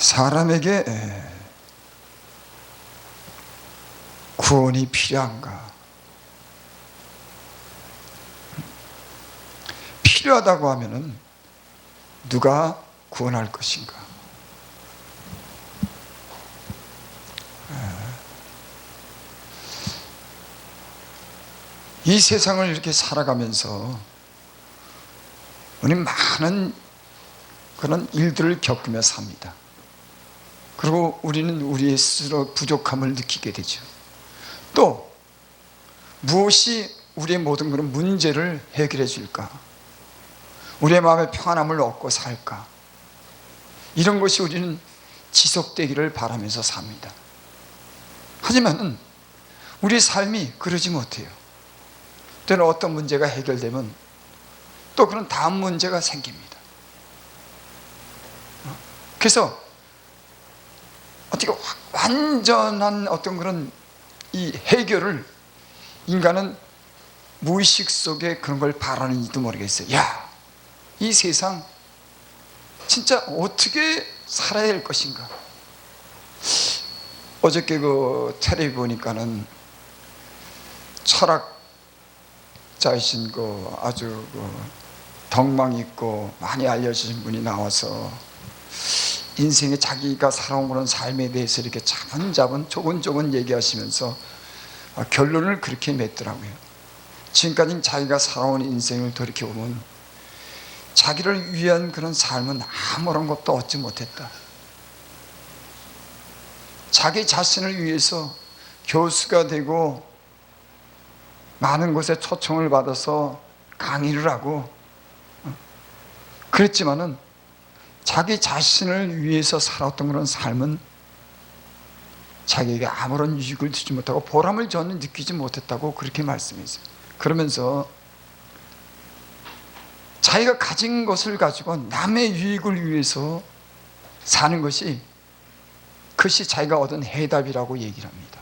사람에게 구원이 필요한가? 필요하다고 하면은 누가 구원할 것인가? 이 세상을 이렇게 살아가면서 우리 많은 그런 일들을 겪으며 삽니다. 그리고 우리는 우리의 스스로 부족함을 느끼게 되죠. 또 무엇이 우리의 모든 그런 문제를 해결해 줄까? 우리의 마음의 평안함을 얻고 살까? 이런 것이 우리는 지속되기를 바라면서 삽니다. 하지만 우리 삶이 그러지 못해요. 때는 어떤 문제가 해결되면 또 그런 다음 문제가 생깁니다. 그래서 어떻게 완전한 어떤 그런 이 해결을 인간은 무의식 속에 그런 걸 바라는지도 모르겠어요. 야, 이 세상 진짜 어떻게 살아야 할 것인가? 어저께 그 텔레비 보니까는 철학자이신 그 아주 그 덕망 있고 많이 알려주신 분이 나와서 인생에 자기가 살아온 그런 삶에 대해서 이렇게 차분차분 조곤조곤 얘기하시면서 결론을 그렇게 맺더라고요. 지금까지 자기가 살아온 인생을 돌이켜보면 자기를 위한 그런 삶은 아무런 것도 얻지 못했다. 자기 자신을 위해서 교수가 되고 많은 곳에 초청을 받아서 강의를 하고 그랬지만은 자기 자신을 위해서 살았던 그런 삶은 자기에게 아무런 유익을 주지 못하고 보람을 전혀 느끼지 못했다고 그렇게 말씀했어요. 그러면서 자기가 가진 것을 가지고 남의 유익을 위해서 사는 것이 그것이 자기가 얻은 해답이라고 얘기를 합니다.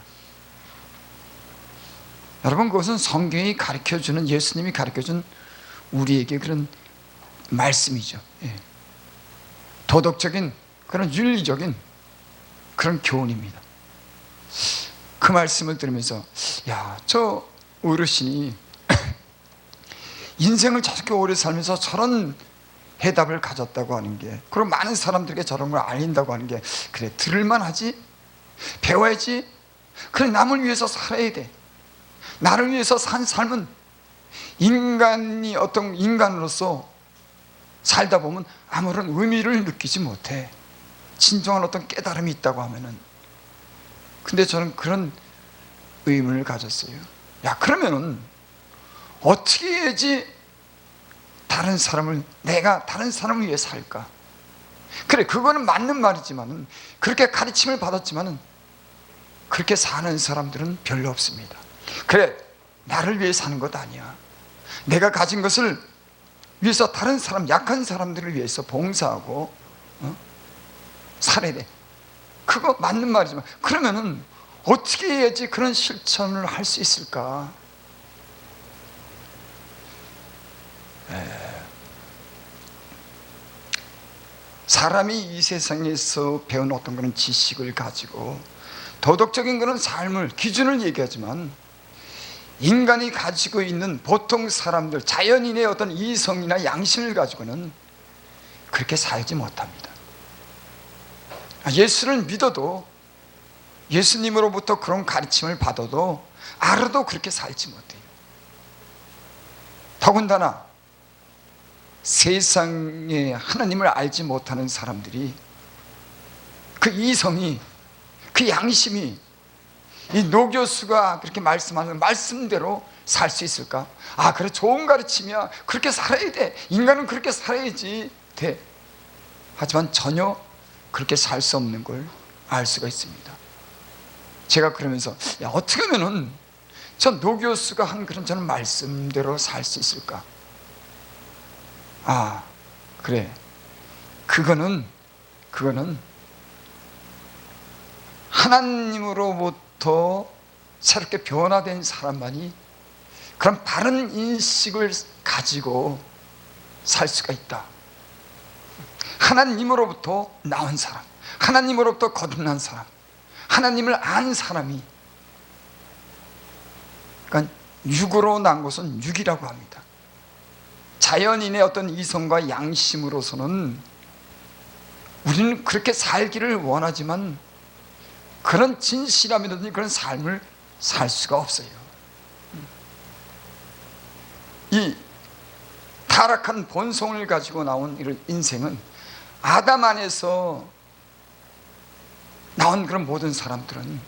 여러분, 그것은 성경이 가르쳐주는, 예수님이 가르쳐준 우리에게 그런 말씀이죠. 도덕적인 그런 윤리적인 그런 교훈입니다. 그 말씀을 들으면서 야, 저 어르신이 인생을 저렇게 오래 살면서 저런 해답을 가졌다고 하는 게, 그리고 많은 사람들에게 저런 걸 알린다고 하는 게, 그래, 들을만 하지? 배워야지? 그래, 남을 위해서 살아야 돼. 나를 위해서 산 삶은 인간이 어떤 인간으로서 살다 보면 아무런 의미를 느끼지 못해. 진정한 어떤 깨달음이 있다고 하면은. 근데 저는 그런 의문을 가졌어요. 야, 그러면은 어떻게 해야지 내가 다른 사람을 위해 살까? 그래, 그거는 맞는 말이지만은, 그렇게 가르침을 받았지만은 그렇게 사는 사람들은 별로 없습니다. 그래, 나를 위해 사는 것 아니야. 내가 가진 것을 위해서 다른 사람, 약한 사람들을 위해서 봉사하고 살아야 돼. 그거 맞는 말이지만, 그러면은 어떻게 해야지 그런 실천을 할 수 있을까? 사람이 이 세상에서 배운 어떤 그런 지식을 가지고 도덕적인 그런 삶을, 기준을 얘기하지만 인간이 가지고 있는 보통 사람들, 자연인의 어떤 이성이나 양심을 가지고는 그렇게 살지 못합니다. 예수를 믿어도, 예수님으로부터 그런 가르침을 받아도, 알아도 그렇게 살지 못해요. 더군다나 세상에 하나님을 알지 못하는 사람들이 그 이성이, 그 양심이 이 노 교수가 그렇게 말씀하는 말씀대로 살 수 있을까? 아, 그래, 좋은 가르침이야. 그렇게 살아야 돼. 인간은 그렇게 살아야지 돼. 하지만 전혀 그렇게 살 수 없는 걸 알 수가 있습니다. 제가 그러면서 야, 어떻게 하면은 저 노 교수가 한 그런 저는 말씀대로 살 수 있을까? 아, 그래, 그거는 하나님으로부터 새롭게 변화된 사람만이 그런 바른 인식을 가지고 살 수가 있다. 하나님으로부터 나온 사람, 하나님으로부터 거듭난 사람, 하나님을 안 사람이, 그러니까 육으로 난 것은 육이라고 합니다. 자연인의 어떤 이성과 양심으로서는 우리는 그렇게 살기를 원하지만 그런 진실함이라든지 그런 삶을 살 수가 없어요. 이 타락한 본성을 가지고 나온 이런 인생은 아담 안에서 나온 그런 모든 사람들은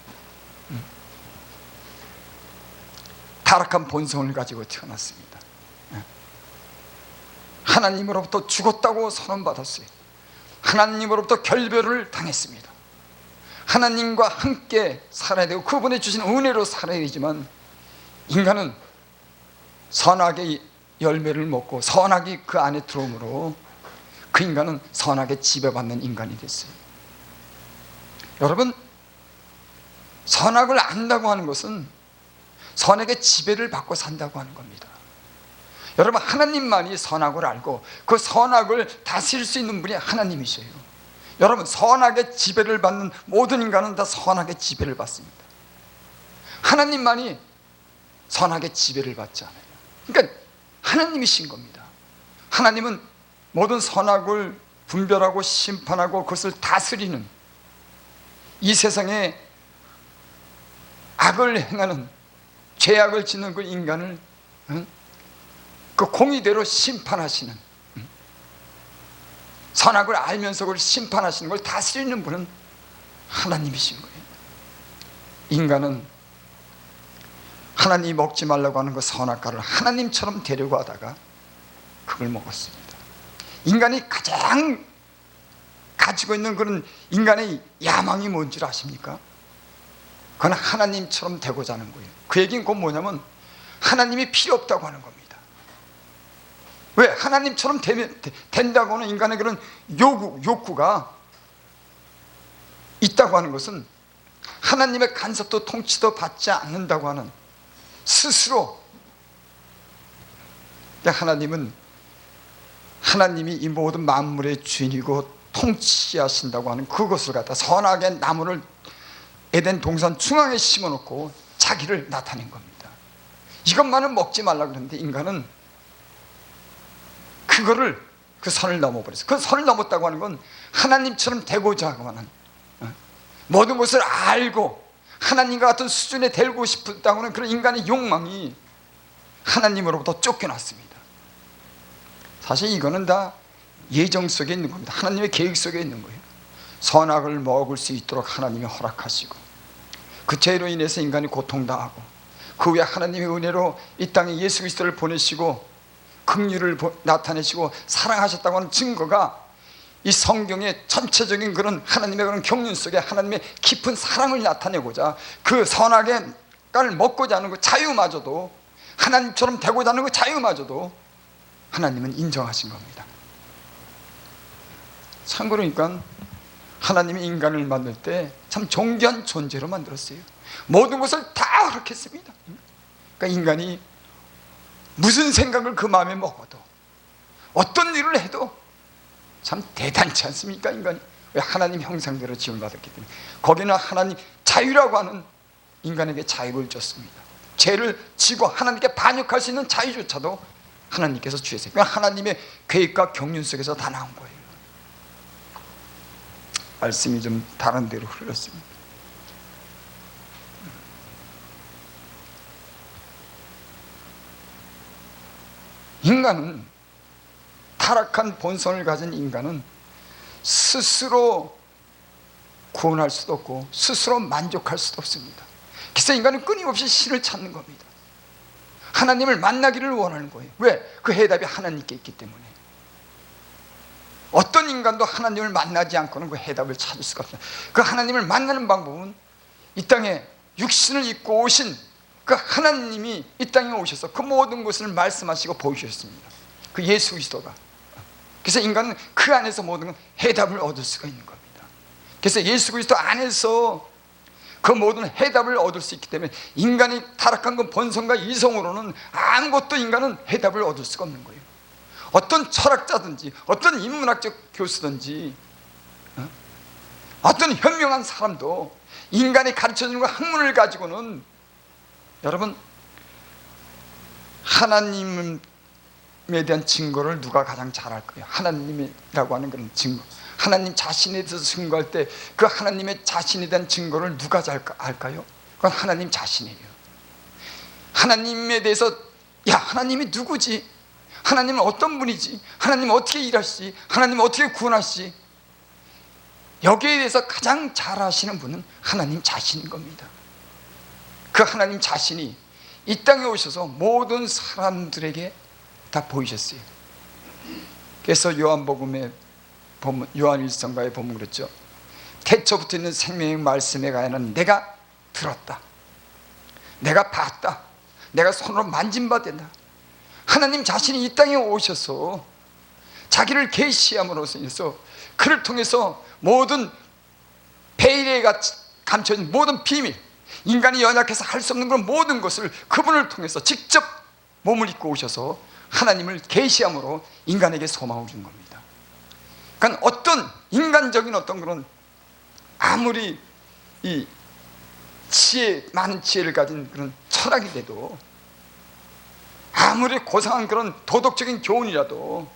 타락한 본성을 가지고 태어났습니다. 하나님으로부터 죽었다고 선언받았어요. 하나님으로부터 결별을 당했습니다. 하나님과 함께 살아야 되고 그분이 주신 은혜로 살아야 되지만 인간은 선악의 열매를 먹고 선악이 그 안에 들어오므로 그 인간은 선악에 지배받는 인간이 됐어요. 여러분, 선악을 안다고 하는 것은 선악의 지배를 받고 산다고 하는 겁니다. 여러분, 하나님만이 선악을 알고 그 선악을 다스릴 수 있는 분이 하나님이셔요. 여러분, 선악의 지배를 받는 모든 인간은 다 선악의 지배를 받습니다. 하나님만이 선악의 지배를 받지 않아요. 그러니까 하나님이신 겁니다. 하나님은 모든 선악을 분별하고 심판하고 그것을 다스리는, 이 세상에 악을 행하는, 죄악을 짓는 그 인간을 그 공의대로 심판하시는, 선악을 알면서 그걸 심판하시는 걸 다스리는 분은 하나님이신 거예요. 인간은 하나님이 먹지 말라고 하는 그 선악과를 하나님처럼 되려고 하다가 그걸 먹었습니다. 인간이 가장 가지고 있는 그런 인간의 야망이 뭔지 아십니까? 그건 하나님처럼 되고자 하는 거예요. 그 얘기는 곧 뭐냐면 하나님이 필요 없다고 하는 겁니다. 왜? 하나님처럼 된다고 하는 인간의 그런 욕구가 있다고 하는 것은 하나님의 간섭도 통치도 받지 않는다고 하는 스스로, 하나님이 이 모든 만물의 주인이고 통치하신다고 하는 그것을 갖다 선악의 나무를 에덴 동산 중앙에 심어놓고 자기를 나타낸 겁니다. 이것만은 먹지 말라 그러는데 인간은 그 선을 넘어버렸어요. 그 선을 넘었다고 하는 건 하나님처럼 되고자 하는, 모든 것을 알고 하나님과 같은 수준에 되고 싶다고 하는 그런 인간의 욕망이 하나님으로부터 쫓겨났습니다. 사실 이거는 다 예정 속에 있는 겁니다. 하나님의 계획 속에 있는 거예요. 선악을 먹을 수 있도록 하나님이 허락하시고 그 죄로 인해서 인간이 고통당하고 그 후에 하나님의 은혜로 이 땅에 예수 그리스도를 보내시고 긍휼을 나타내시고 사랑하셨다고 하는 증거가 이 성경의 전체적인 그런 하나님의 그런 경륜 속에 하나님의 깊은 사랑을 나타내고자 그 선악의 깔을 먹고자 하는 그 자유마저도, 하나님처럼 되고자 하는 그 자유마저도 하나님은 인정하신 겁니다. 참고로 그러니까 하나님이 인간을 만들 때 참 존귀한 존재로 만들었어요. 모든 것을 다 허락했습니다. 그러니까 인간이 무슨 생각을 그 마음에 먹어도 어떤 일을 해도 참 대단치 않습니까? 인간이 왜? 하나님 형상대로 지음을 받았기 때문에. 거기는 하나님 자유라고 하는 인간에게 자유를 줬습니다. 죄를 지고 하나님께 반역할 수 있는 자유조차도 하나님께서 주셨어요. 그러니까 하나님의 계획과 경륜 속에서 다 나온 거예요. 말씀이 좀 다른 데로 흘렀습니다. 인간은, 타락한 본성을 가진 인간은 스스로 구원할 수도 없고 스스로 만족할 수도 없습니다. 그래서 인간은 끊임없이 신을 찾는 겁니다. 하나님을 만나기를 원하는 거예요. 왜? 그 해답이 하나님께 있기 때문에. 어떤 인간도 하나님을 만나지 않고는 그 해답을 찾을 수가 없어요. 그 하나님을 만나는 방법은 이 땅에 육신을 입고 오신 그 하나님이 이 땅에 오셔서 그 모든 것을 말씀하시고 보여주셨습니다. 그 예수 그리스도가. 그래서 인간은 그 안에서 모든 해답을 얻을 수가 있는 겁니다. 그래서 예수 그리스도 안에서 그 모든 해답을 얻을 수 있기 때문에 인간이 타락한 그 본성과 이성으로는 아무것도 인간은 해답을 얻을 수가 없는 거예요. 어떤 철학자든지 어떤 인문학적 교수든지 어떤 현명한 사람도 인간이 가르쳐주는 그 학문을 가지고는 여러분 하나님에 대한 증거를 누가 가장 잘 할까요? 하나님이라고 하는 그런 증거, 하나님 자신에 대해서 증거할 때 그 하나님의 자신에 대한 증거를 누가 잘 할까요? 그건 하나님 자신이에요. 하나님에 대해서 야 하나님이 누구지? 하나님은 어떤 분이지? 하나님은 어떻게 일하시지? 하나님은 어떻게 구원하시지? 여기에 대해서 가장 잘 아시는 분은 하나님 자신인 겁니다. 그 하나님 자신이 이 땅에 오셔서 모든 사람들에게 다 보이셨어요. 그래서 요한복음에 보면, 요한일서가에 보면 그랬죠. 태초부터 있는 생명의 말씀에 관하여는 내가 들었다, 내가 봤다, 내가 손으로 만진 바 된다. 하나님 자신이 이 땅에 오셔서 자기를 계시함으로써 인해서 그를 통해서 모든 베일에 감춰진 모든 비밀, 인간이 연약해서 할 수 없는 그런 모든 것을 그분을 통해서 직접 몸을 입고 오셔서 하나님을 계시함으로 인간에게 소망을 준 겁니다. 그러니까 어떤 인간적인 어떤 그런 아무리 이 많은 지혜를 가진 그런 철학이 돼도, 아무리 고상한 그런 도덕적인 교훈이라도,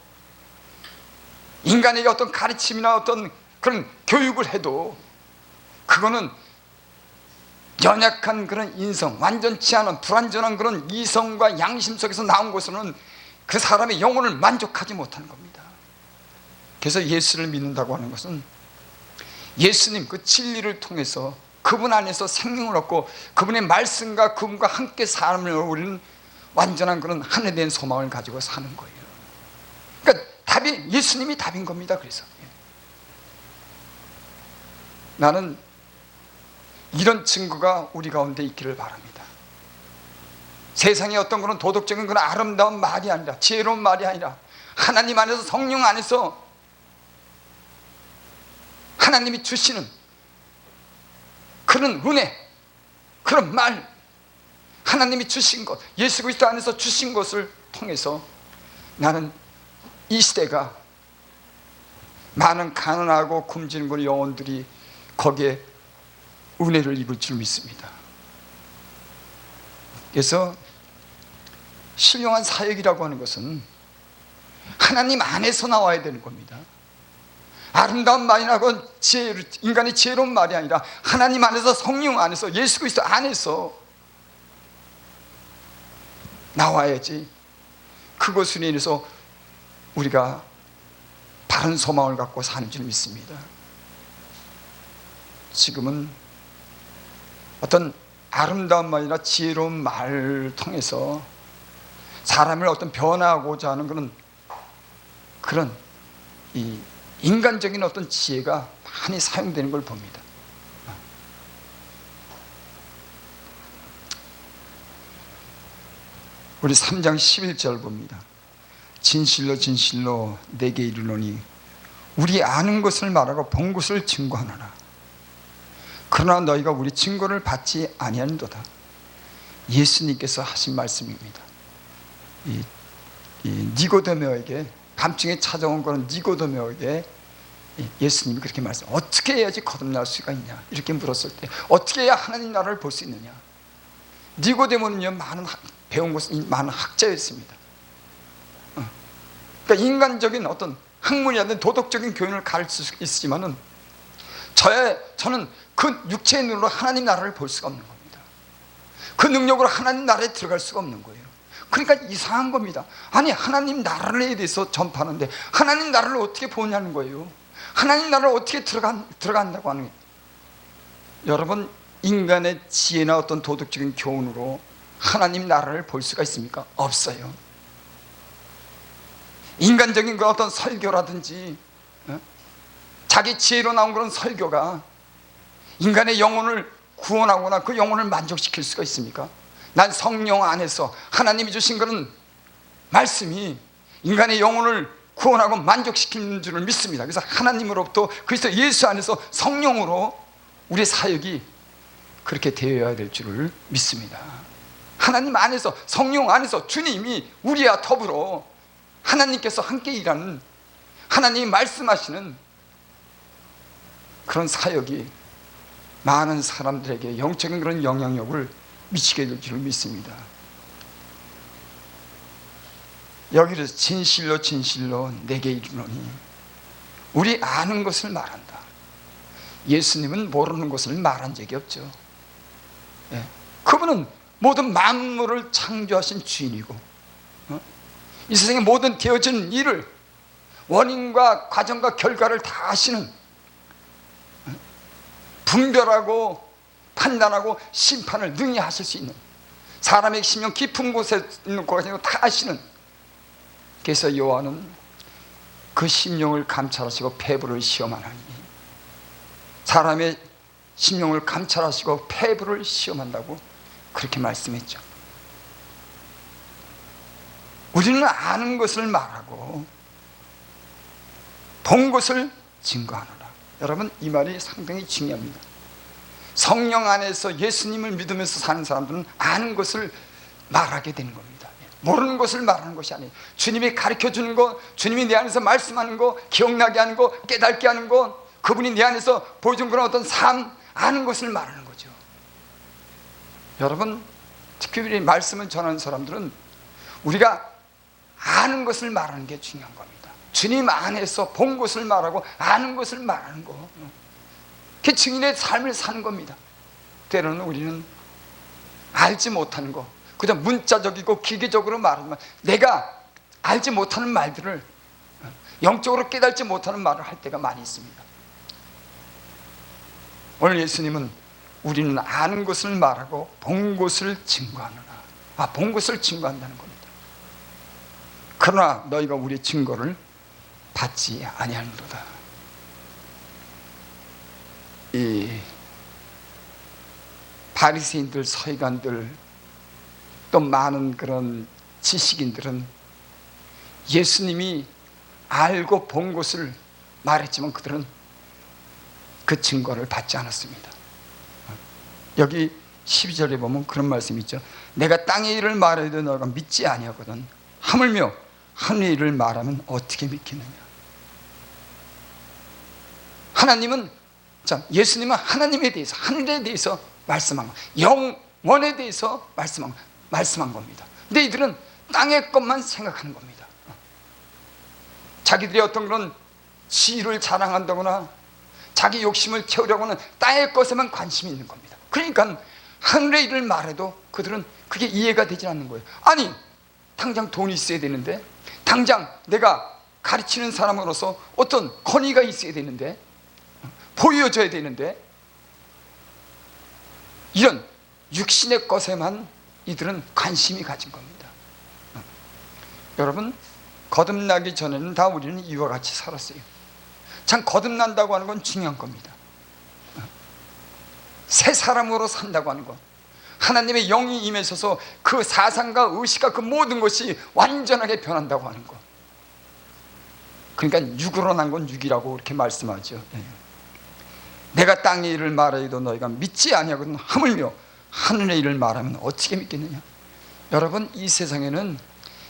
인간에게 어떤 가르침이나 어떤 그런 교육을 해도 그거는 연약한 그런 인성, 완전치 않은 불완전한 그런 이성과 양심 속에서 나온 것으로는 그 사람의 영혼을 만족하지 못하는 겁니다. 그래서 예수를 믿는다고 하는 것은 예수님 그 진리를 통해서 그분 안에서 생명을 얻고 그분의 말씀과 그분과 함께 삶을 우리는 완전한 그런 하늘에 대한 소망을 가지고 사는 거예요. 그러니까 답이 예수님이 답인 겁니다. 그래서 나는 이런 증거가 우리 가운데 있기를 바랍니다. 세상의 어떤 그런 도덕적인 그런 아름다운 말이 아니라, 지혜로운 말이 아니라, 하나님 안에서, 성령 안에서 하나님이 주시는 그런 은혜, 그런 말, 하나님이 주신 것, 예수 그리스도 안에서 주신 것을 통해서 나는 이 시대가 많은 가난하고 굶주린 그런 영혼들이 거기에 은혜를 입을 줄 믿습니다. 그래서 신령한 사역이라고 하는 것은 하나님 안에서 나와야 되는 겁니다. 아름다운 말이나 인간의 지혜로운 말이 아니라 하나님 안에서, 성령 안에서, 예수 그리스도 안에서 나와야지 그것으로 인해서 우리가 바른 소망을 갖고 사는 줄 믿습니다. 지금은 어떤 아름다운 말이나 지혜로운 말을 통해서 사람을 어떤 변화하고자 하는 그런 이 인간적인 어떤 지혜가 많이 사용되는 걸 봅니다. 우리 3장 11절 봅니다. 진실로 진실로 내게 이르노니 우리 아는 것을 말하고 본 것을 증거하노라. 그러나 너희가 우리 증거를 받지 아니하는도다. 예수님께서 하신 말씀입니다. 이 니고데모에게, 밤중에 찾아온 그런 니고데모에게 예수님이 그렇게 말씀, 어떻게 해야지 거듭날 수가 있냐 이렇게 물었을 때, 어떻게 해야 하나님 나라를 볼 수 있느냐. 니고데모는요, 많은 배운 것은 많은 학자였습니다. 그러니까 인간적인 어떤 학문이라든 도덕적인 교훈을 가르칠 수 있지만은 저는 그 육체의 눈으로 하나님 나라를 볼 수가 없는 겁니다. 그 능력으로 하나님 나라에 들어갈 수가 없는 거예요. 그러니까 이상한 겁니다. 아니, 하나님 나라에 대해서 전파하는데 하나님 나라를 어떻게 보냐는 거예요. 하나님 나라를 어떻게 들어간다고 하는 거예요. 여러분, 인간의 지혜나 어떤 도덕적인 교훈으로 하나님 나라를 볼 수가 있습니까? 없어요. 인간적인 그 어떤 설교라든지 자기 지혜로 나온 그런 설교가 인간의 영혼을 구원하거나 그 영혼을 만족시킬 수가 있습니까? 난 성령 안에서 하나님이 주신 그런 말씀이 인간의 영혼을 구원하고 만족시키는 줄을 믿습니다. 그래서 하나님으로부터 그리스도 예수 안에서 성령으로 우리 사역이 그렇게 되어야 될 줄을 믿습니다. 하나님 안에서, 성령 안에서 주님이 우리와 더불어 하나님께서 함께 일하는, 하나님이 말씀하시는 그런 사역이 많은 사람들에게 영적인 그런 영향력을 미치게 될 줄 믿습니다. 여기를 진실로 진실로 내게 이르노니, 우리 아는 것을 말한다. 예수님은 모르는 것을 말한 적이 없죠. 그분은 모든 만물을 창조하신 주인이고, 이 세상의 모든 되어진 일을 원인과 과정과 결과를 다 아시는, 분별하고 판단하고 심판을 능히 하실 수 있는, 사람의 심령 깊은 곳에 있는 것을 다 아시는, 그래서 요한은 그 심령을 감찰하시고 폐부를 시험하나니, 사람의 심령을 감찰하시고 폐부를 시험한다고 그렇게 말씀했죠. 우리는 아는 것을 말하고 본 것을 증거하노라. 여러분, 이 말이 상당히 중요합니다. 성령 안에서 예수님을 믿으면서 사는 사람들은 아는 것을 말하게 되는 겁니다. 모르는 것을 말하는 것이 아니에요. 주님이 가르쳐주는 것, 주님이 내 안에서 말씀하는 것, 기억나게 하는 것, 깨닫게 하는 것, 그분이 내 안에서 보여준 그런 어떤 삶, 아는 것을 말하는 거죠. 여러분, 특별히 말씀을 전하는 사람들은 우리가 아는 것을 말하는 게 중요한 겁니다. 주님 안에서 본 것을 말하고 아는 것을 말하는 거, 그게 증인의 삶을 사는 겁니다. 때로는 우리는 알지 못하는 거, 그냥 문자적이고 기계적으로 말하지만, 내가 알지 못하는 말들을, 영적으로 깨닫지 못하는 말을 할 때가 많이 있습니다. 오늘 예수님은 우리는 아는 것을 말하고 본 것을 증거하노라. 본 것을 증거한다는 겁니다. 그러나 너희가 우리의 증거를 받지 아니하는도다. 이 바리새인들, 서기관들, 또 많은 그런 지식인들은 예수님이 알고 본 것을 말했지만 그들은 그 증거를 받지 않았습니다. 여기 12절에 보면 그런 말씀이 있죠. 내가 땅의 일을 말해도 너가 믿지 아니하거든 하물며 하늘의 일을 말하면 어떻게 믿겠느냐. 하나님은, 예수님은 하나님에 대해서, 하늘에 대해서 말씀한 거, 영원에 대해서 말씀한 겁니다. 근데 이들은 땅의 것만 생각하는 겁니다. 자기들이 어떤 그런 지위를 자랑한다거나 자기 욕심을 채우려고 하는 땅의 것에만 관심이 있는 겁니다. 그러니까 하늘의 일을 말해도 그들은 그게 이해가 되지 않는 거예요. 아니, 당장 돈이 있어야 되는데, 당장 내가 가르치는 사람으로서 어떤 권위가 있어야 되는데, 보여줘야 되는데, 이런 육신의 것에만 이들은 관심이 가진 겁니다. 여러분, 거듭나기 전에는 다 우리는 이와 같이 살았어요. 참, 거듭난다고 하는 건 중요한 겁니다. 새 사람으로 산다고 하는 것, 하나님의 영이 임하셔서 그 사상과 의식과 그 모든 것이 완전하게 변한다고 하는 것. 그러니까 육으로 난 건 육이라고 이렇게 말씀하죠. 내가 땅의 일을 말하여도 너희가 믿지 아니하거든 하물며 하늘의 일을 말하면 어떻게 믿겠느냐. 여러분, 이 세상에는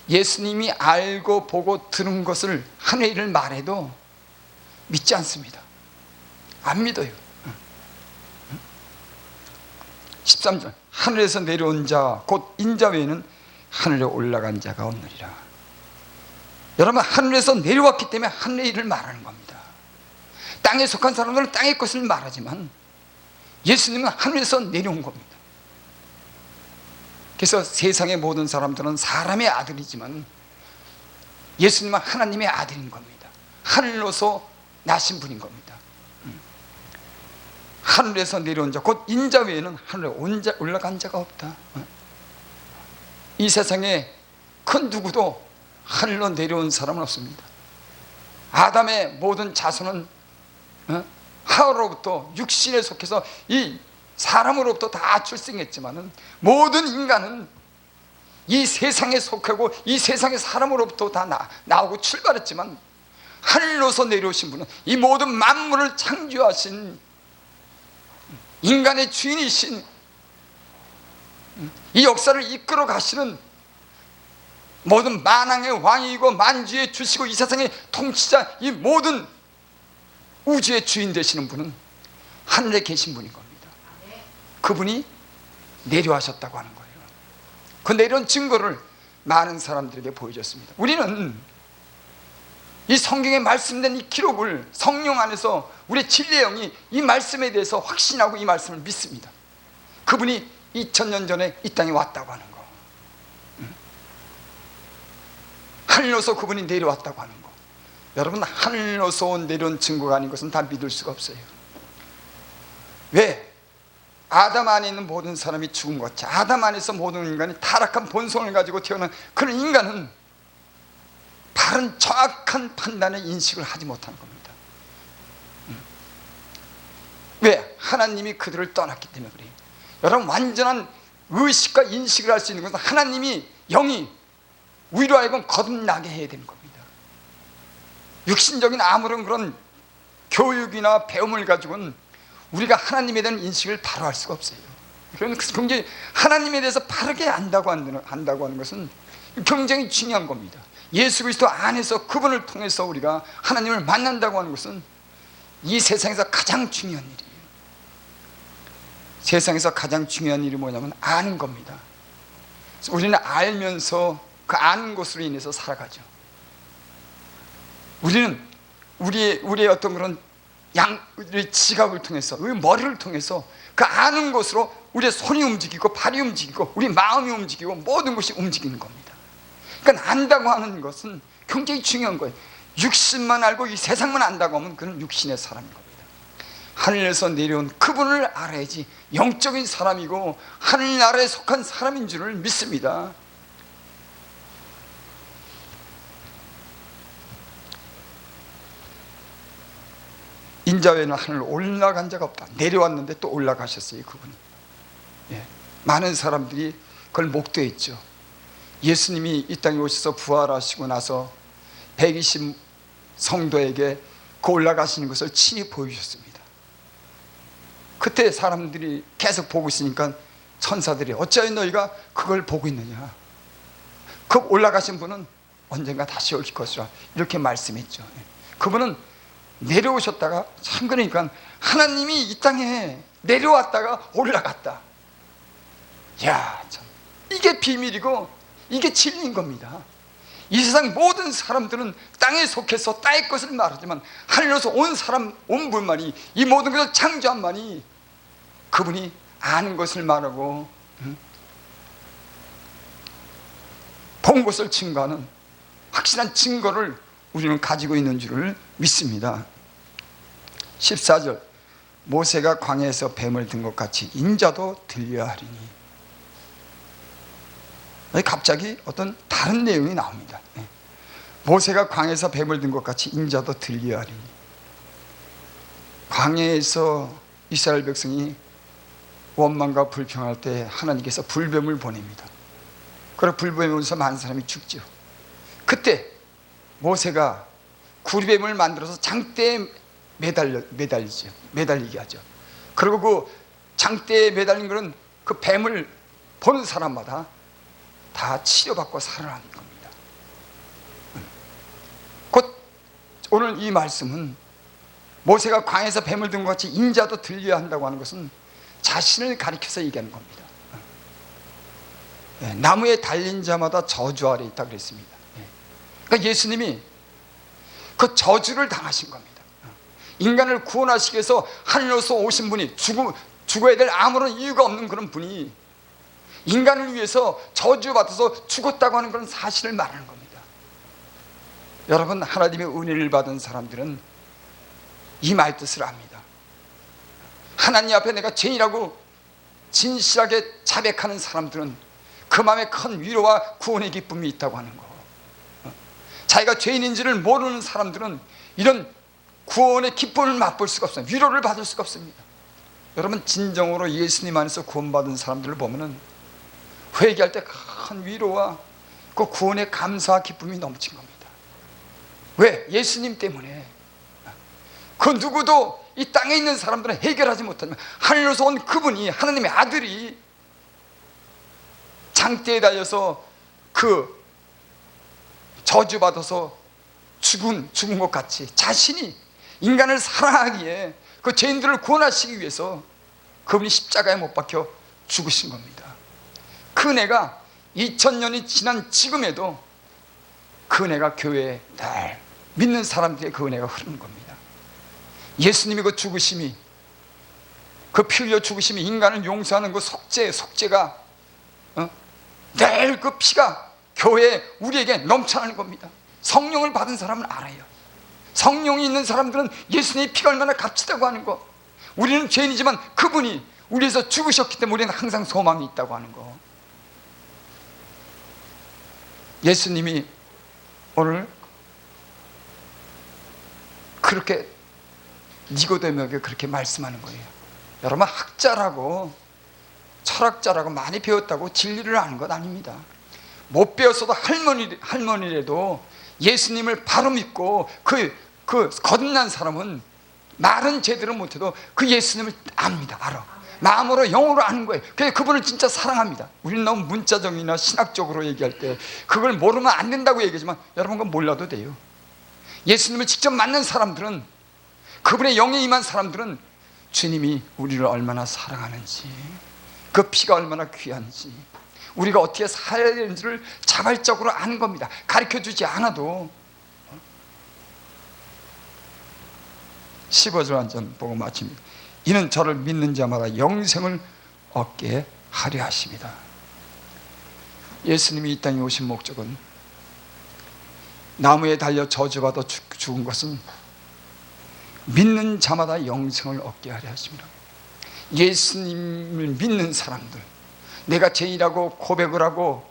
예수님이 알고 보고 들은 것을, 하늘의 일을 말해도 믿지 않습니다. 안 믿어요. 13절, 하늘에서 내려온 자 곧 인자 외에는 하늘에 올라간 자가 없느니라. 여러분, 하늘에서 내려왔기 때문에 하늘의 일을 말하는 겁니다. 땅에 속한 사람들은 땅의 것을 말하지만 예수님은 하늘에서 내려온 겁니다. 그래서 세상의 모든 사람들은 사람의 아들이지만 예수님은 하나님의 아들인 겁니다. 하늘로서 나신 분인 겁니다. 하늘에서 내려온 자 곧 인자 외에는 하늘에 올라간 자가 없다. 이 세상에 큰 누구도 하늘로 내려온 사람은 없습니다. 아담의 모든 자손은 하와로부터 육신에 속해서 이 사람으로부터 다 출생했지만은, 모든 인간은 이 세상에 속하고 이 세상의 사람으로부터 다 나오고 출발했지만, 하늘로서 내려오신 분은 이 모든 만물을 창조하신 인간의 주인이신, 이 역사를 이끌어 가시는 모든 만왕의 왕이고 만주의 주시고 이 세상의 통치자, 이 모든 우주의 주인 되시는 분은 하늘에 계신 분인 겁니다. 그분이 내려하셨다고 하는 거예요. 그 내려온 증거를 많은 사람들에게 보여줬습니다. 우리는 이 성경에 말씀된 이 기록을 성령 안에서 우리 진리의 영이 이 말씀에 대해서 확신하고 이 말씀을 믿습니다. 그분이 2000년 전에 이 땅에 왔다고 하는 거, 하늘로서 그분이 내려왔다고 하는 거. 여러분, 하늘로서 내려온 증거가 아닌 것은 다 믿을 수가 없어요. 왜? 아담 안에 있는 모든 사람이 죽은 것, 아담 안에서 모든 인간이 타락한 본성을 가지고 태어난 그런 인간은 바른 정확한 판단의 인식을 하지 못하는 겁니다. 왜? 하나님이 그들을 떠났기 때문에 그래요. 여러분, 완전한 의식과 인식을 할 수 있는 것은 하나님이 영이 우리로 하여금 거듭나게 해야 되는 겁니다. 육신적인 아무런 그런 교육이나 배움을 가지고는 우리가 하나님에 대한 인식을 바로 할 수가 없어요. 그래서 굉장히 하나님에 대해서 바르게 안다고 하는 것은 굉장히 중요한 겁니다. 예수 그리스도 안에서 그분을 통해서 우리가 하나님을 만난다고 하는 것은 이 세상에서 가장 중요한 일이에요. 세상에서 가장 중요한 일이 뭐냐면 아는 겁니다. 그래서 우리는 알면서 그 아는 것으로 인해서 살아가죠. 우리는 우리의 어떤 그런 우리의 지각을 통해서, 우리 머리를 통해서 그 아는 것으로 우리의 손이 움직이고 발이 움직이고 우리 마음이 움직이고 모든 것이 움직이는 겁니다. 그러니까 안다고 하는 것은 굉장히 중요한 거예요. 육신만 알고 이 세상만 안다고 하면 그는 육신의 사람인 겁니다. 하늘에서 내려온 그분을 알아야지 영적인 사람이고 하늘나라에 속한 사람인 줄을 믿습니다. 인자 외에는 하늘로 올라간 자가 없다. 내려왔는데 또 올라가셨어요, 그분은. 많은 사람들이 그걸 목도했죠. 예수님이 이 땅에 오셔서 부활하시고 나서 120 성도에게 그 올라가시는 것을 친히 보여주셨습니다. 그때 사람들이 계속 보고 있으니까 천사들이 어찌하여 너희가 그걸 보고 있느냐, 그 올라가신 분은 언젠가 다시 올 것이라 이렇게 말씀했죠. 그분은 내려오셨다가, 참 그러니까 하나님이 이 땅에 내려왔다가 올라갔다. 야, 참 이게 비밀이고 이게 진리인 겁니다. 이 세상 모든 사람들은 땅에 속해서 땅의 것을 말하지만 하늘로서 온 사람, 온 분만이, 이 모든 것을 창조한 만이 그분이 아는 것을 말하고 본 것을 증거하는 확실한 증거를 우리는 가지고 있는 줄을 믿습니다. 14절, 모세가 광야에서 뱀을 든 것 같이 인자도 들려야 하리니. 갑자기 어떤 다른 내용이 나옵니다. 모세가 광야에서 뱀을 든 것 같이 인자도 들려야 하리니. 광야에서 이스라엘 백성이 원망과 불평할 때 하나님께서 불뱀을 보냅니다. 그리고 불뱀에 오면서 많은 사람이 죽죠. 그때 모세가 구리뱀을 만들어서 장대에 매달리게 하죠. 그리고 그 장대에 매달린 것은 그 뱀을 보는 사람마다 다 치료받고 살아나는 겁니다. 곧 오늘 이 말씀은 모세가 광야에서 뱀을 든 것 같이 인자도 들려야 한다고 하는 것은 자신을 가리켜서 얘기하는 겁니다. 나무에 달린 자마다 저주 아래 있다 그랬습니다. 그러니까 예수님이 그 저주를 당하신 겁니다. 인간을 구원하시기 위해서 하늘로서 오신 분이, 죽어야 될 아무런 이유가 없는 그런 분이 인간을 위해서 저주받아서 죽었다고 하는 그런 사실을 말하는 겁니다. 여러분, 하나님의 은혜를 받은 사람들은 이 말뜻을 압니다. 하나님 앞에 내가 죄인이라고 진실하게 자백하는 사람들은 그 마음에 큰 위로와 구원의 기쁨이 있다고 하는 거. 자기가 죄인인지를 모르는 사람들은 이런 구원의 기쁨을 맛볼 수가 없습니다. 위로를 받을 수가 없습니다. 여러분, 진정으로 예수님 안에서 구원받은 사람들을 보면은 회개할 때 큰 위로와 그 구원의 감사와 기쁨이 넘친 겁니다. 왜? 예수님 때문에. 그 누구도 이 땅에 있는 사람들은 해결하지 못하지만 하늘로서 온 그분이, 하나님의 아들이 장대에 달려서 그 저주받아서 죽은 것 같이 자신이 인간을 사랑하기에 그 죄인들을 구원하시기 위해서 그분이 십자가에 못 박혀 죽으신 겁니다. 그 은혜가 2000년이 지난 지금에도 그 은혜가 교회에 날 믿는 사람들의 그 은혜가 흐르는 겁니다. 예수님이 그 죽으심이, 그 피 흘려 죽으심이 인간을 용서하는 그 속죄가 늘 그 피가 교회에 우리에게 넘쳐나는 겁니다. 성령을 받은 사람은 알아요. 성령이 있는 사람들은 예수님의 피가 얼마나 값지다고 하는 거, 우리는 죄인이지만 그분이 우리에서 죽으셨기 때문에 우리는 항상 소망이 있다고 하는 거. 예수님이 오늘 그렇게 니고데모에게 그렇게 말씀하는 거예요. 여러분, 학자라고 철학자라고 많이 배웠다고 진리를 아는 것 아닙니다. 못 배웠어도 할머니라도 예수님을 바로 믿고 그 거듭난 사람은 말은 제대로 못해도 그 예수님을 압니다. 알아. 마음으로 영으로 아는 거예요. 그래서 그분을 진짜 사랑합니다. 우리는 너무 문자적이나 신학적으로 얘기할 때 그걸 모르면 안 된다고 얘기하지만 여러분, 그건 몰라도 돼요. 예수님을 직접 만난 사람들은, 그분의 영에 임한 사람들은 주님이 우리를 얼마나 사랑하는지, 그 피가 얼마나 귀한지, 우리가 어떻게 살아야 되는지를 자발적으로 아는 겁니다. 가르쳐주지 않아도. 15절 완전 보고 마칩니다. 이는 저를 믿는 자마다 영생을 얻게 하려 하십니다. 예수님이 이 땅에 오신 목적은, 나무에 달려 저주받아 죽은 것은 믿는 자마다 영생을 얻게 하려 하십니다. 예수님을 믿는 사람들, 내가 죄인이라고 고백을 하고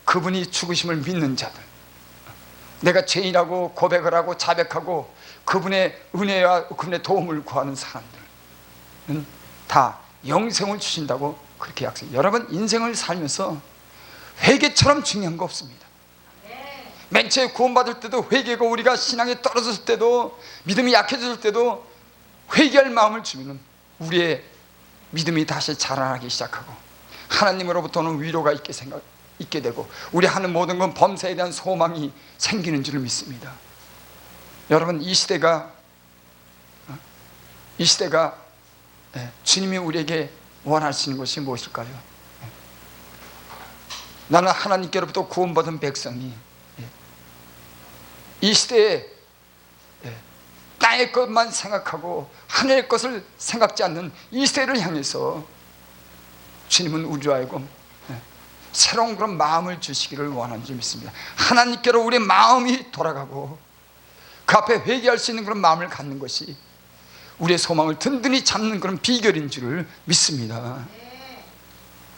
그분이 죽으심을 믿는 자들, 내가 죄인이라고 고백을 하고 자백하고 그분의 은혜와 그분의 도움을 구하는 사람들은 다 영생을 주신다고 그렇게 약속해요. 여러분, 인생을 살면서 회개처럼 중요한 거 없습니다. 맨 처음에 구원받을 때도 회개고, 우리가 신앙에 떨어졌을 때도, 믿음이 약해졌을 때도 회개할 마음을 주면 우리의 믿음이 다시 자라나기 시작하고 하나님으로부터는 위로가 있게 되고 우리 하는 모든 건 범사에 대한 소망이 생기는 줄을 믿습니다. 여러분, 이 시대가 주님이 우리에게 원하시는 것이 무엇일까요? 나는 하나님께로부터 구원받은 백성이 이 시대에 땅의 것만 생각하고 하늘의 것을 생각지 않는 이 시대를 향해서 주님은 우리로 하여금 새로운 그런 마음을 주시기를 원하는 줄 믿습니다. 하나님께로 우리의 마음이 돌아가고 그 앞에 회개할 수 있는 그런 마음을 갖는 것이 우리의 소망을 든든히 잡는 그런 비결인 줄을 믿습니다.